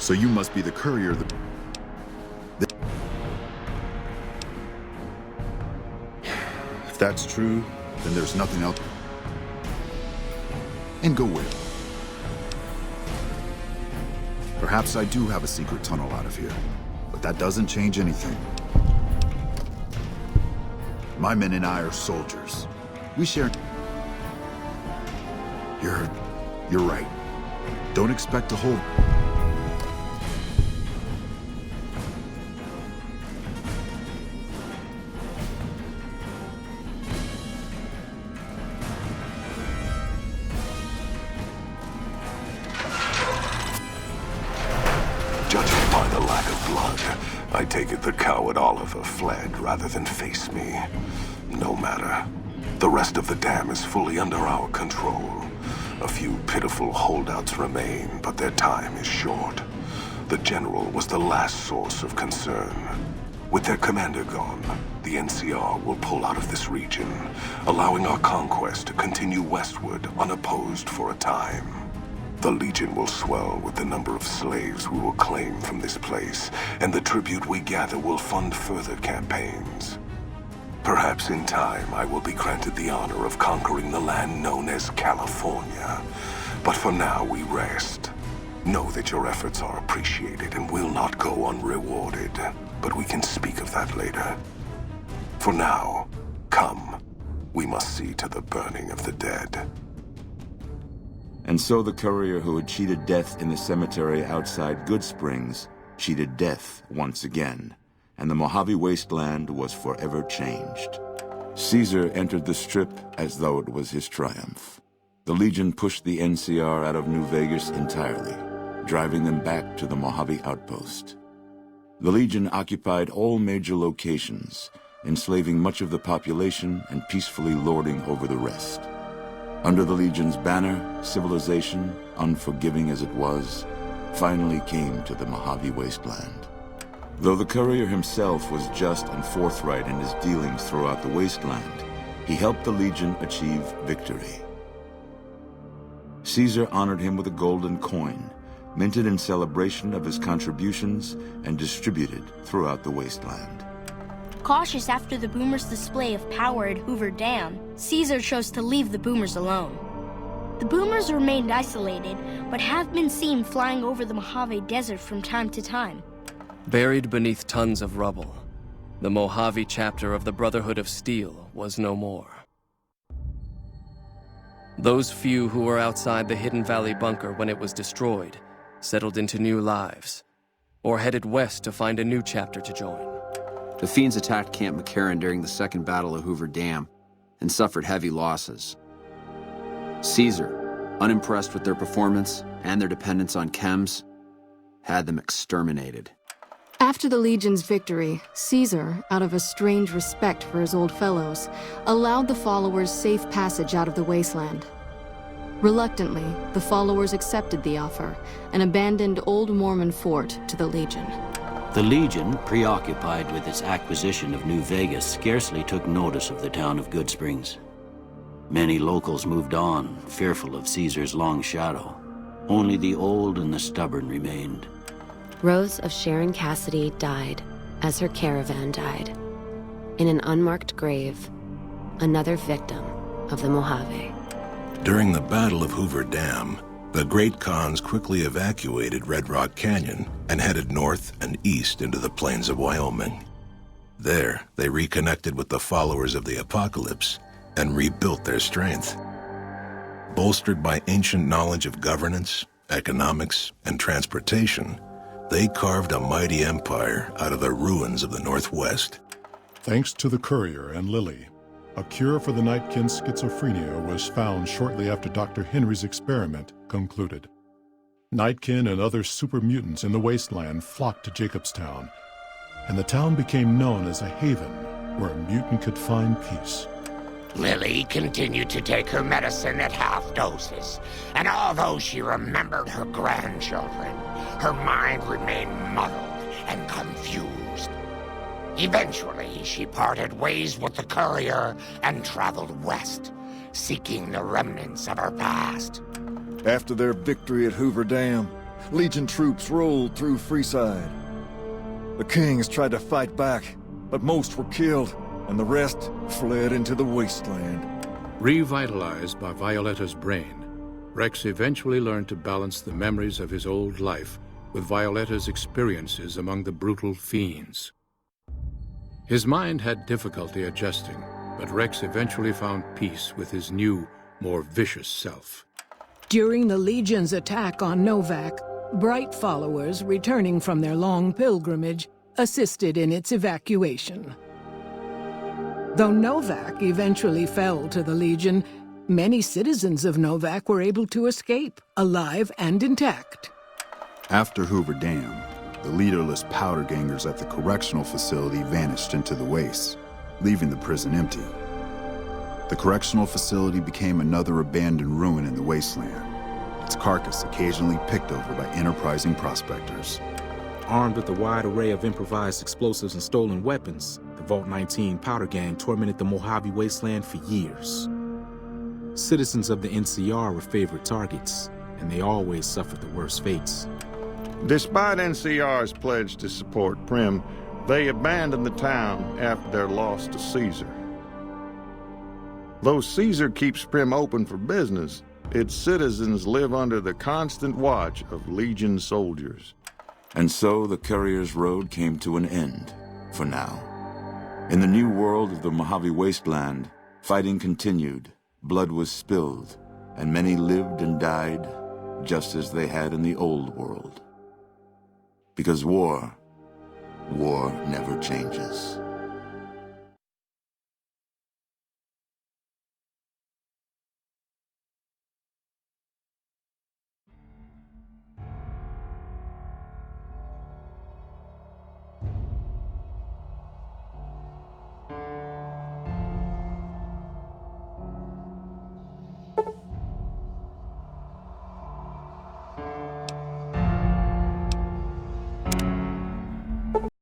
So you must be the courier If that's true, then there's nothing else. And go where? Perhaps I do have a secret tunnel out of here, but that doesn't change anything. My men and I are soldiers. We share... You're right. Don't expect to hold... Judging by the lack of blood, I take it the coward Oliver fled rather than face me. No matter. The rest of the dam is fully under our control. A few pitiful holdouts remain, but their time is short. The General was the last source of concern. With their commander gone, the NCR will pull out of this region, allowing our conquest to continue westward unopposed for a time. The Legion will swell with the number of slaves we will claim from this place, and the tribute we gather will fund further campaigns. Perhaps in time I will be granted the honor of conquering the land known as California. But for now we rest. Know that your efforts are appreciated and will not go unrewarded. But we can speak of that later. For now, come. We must see to the burning of the dead. And so the courier who had cheated death in the cemetery outside Goodsprings cheated death once again, and the Mojave Wasteland was forever changed. Caesar entered the Strip as though it was his triumph. The Legion pushed the NCR out of New Vegas entirely, driving them back to the Mojave Outpost. The Legion occupied all major locations, enslaving much of the population and peacefully lording over the rest. Under the Legion's banner, civilization, unforgiving as it was, finally came to the Mojave Wasteland. Though the courier himself was just and forthright in his dealings throughout the wasteland, he helped the Legion achieve victory. Caesar honored him with a golden coin, minted in celebration of his contributions and distributed throughout the wasteland. Cautious after the Boomers' display of power at Hoover Dam, Caesar chose to leave the Boomers alone. The Boomers remained isolated, but have been seen flying over the Mojave Desert from time to time. Buried beneath tons of rubble, the Mojave chapter of the Brotherhood of Steel was no more. Those few who were outside the Hidden Valley bunker when it was destroyed settled into new lives, or headed west to find a new chapter to join. The Fiends attacked Camp McCarran during the Second Battle of Hoover Dam and suffered heavy losses. Caesar, unimpressed with their performance and their dependence on chems, had them exterminated. After the Legion's victory, Caesar, out of a strange respect for his old fellows, allowed the followers safe passage out of the wasteland. Reluctantly, the followers accepted the offer and abandoned Old Mormon Fort to the Legion. The Legion, preoccupied with its acquisition of New Vegas, scarcely took notice of the town of Goodsprings. Many locals moved on, fearful of Caesar's long shadow. Only the old and the stubborn remained. Rose of Sharon Cassidy died as her caravan died. In an unmarked grave, another victim of the Mojave. During the Battle of Hoover Dam, the Great Khans quickly evacuated Red Rock Canyon and headed north and east into the plains of Wyoming. There, they reconnected with the followers of the Apocalypse and rebuilt their strength. Bolstered by ancient knowledge of governance, economics, and transportation, they carved a mighty empire out of the ruins of the Northwest. Thanks to the courier and Lily, a cure for the Nightkin's schizophrenia was found shortly after Dr. Henry's experiment concluded. Nightkin and other super mutants in the wasteland flocked to Jacobstown, and the town became known as a haven where a mutant could find peace. Lily continued to take her medicine at half doses, and although she remembered her grandchildren, her mind remained muddled and confused. Eventually, she parted ways with the courier and traveled west, seeking the remnants of her past. After their victory at Hoover Dam, Legion troops rolled through Freeside. The Kings tried to fight back, but most were killed, and the rest fled into the wasteland. Revitalized by Violetta's brain, Rex eventually learned to balance the memories of his old life with Violetta's experiences among the brutal fiends. His mind had difficulty adjusting, but Rex eventually found peace with his new, more vicious self. During the Legion's attack on Novak, Bright followers returning from their long pilgrimage assisted in its evacuation. Though Novak eventually fell to the Legion, many citizens of Novak were able to escape, alive and intact. After Hoover Dam, the leaderless powder gangers at the correctional facility vanished into the wastes, leaving the prison empty. The correctional facility became another abandoned ruin in the wasteland, its carcass occasionally picked over by enterprising prospectors. Armed with a wide array of improvised explosives and stolen weapons, the Vault 19 powder gang tormented the Mojave Wasteland for years. Citizens of the NCR were favorite targets, and they always suffered the worst fates. Despite NCR's pledge to support Prim, they abandoned the town after their loss to Caesar. Though Caesar keeps Prim open for business, its citizens live under the constant watch of Legion soldiers. And so the Courier's Road came to an end, for now. In the new world of the Mojave Wasteland, fighting continued, blood was spilled, and many lived and died just as they had in the old world. Because war never changes.